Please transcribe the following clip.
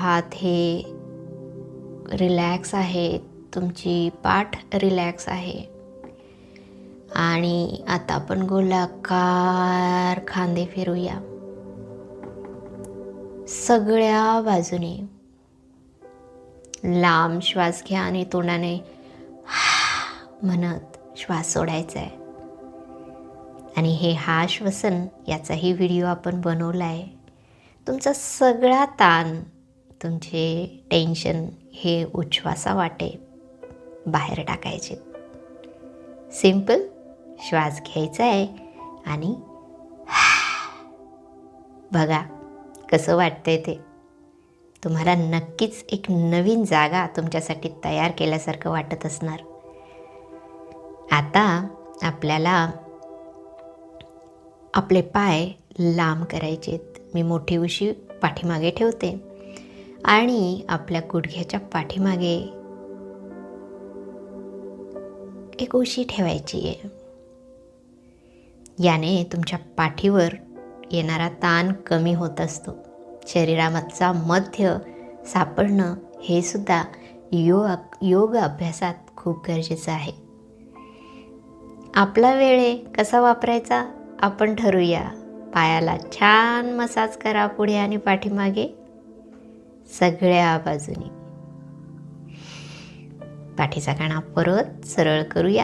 हात हे रिलॅक्स आहे, तुमची पाठ रिलॅक्स आहे. आणि आता आपण गोलाकार खांदे फिरूया सगळ्या बाजूने. लांब श्वास घ्या आणि तोंडाने म्हणत श्वास सोडायचा आहे. आणि हे हा श्वसन याचाही व्हिडिओ आपण बनवला आहे. तुमचा सगळा ताण, तुमचे टेन्शन हे उच्छ्वासावाटे बाहेर टाकायचे. सिंपल श्वास घ्यायचा आहे आणि बघा कसं वाटतंय ते. तुम्हाला नक्कीच एक नवीन जागा तुमच्यासाठी तयार केल्यासारखं वाटत असणार. आता आपल्याला आपले पाय लांब करायचेत. मी मोठी उशी पाठीमागे ठेवते आणि आपल्या गुडघ्याच्या पाठीमागे एक उशी ठेवायची आहे. याने तुमच्या पाठीवर येणारा ताण कमी होत असतो. शरीरामधचा मध्य सापडणं हे सुद्धा योग अभ्यासात खूप गरजेचं आहे. आपला वेळ कसा वापरायचा आपण ठरवूया. पायाला छान मसाज करा पुढे आणि पाठीमागे सगळ्या बाजूनी. पाठीचा कणा परत सरळ करूया.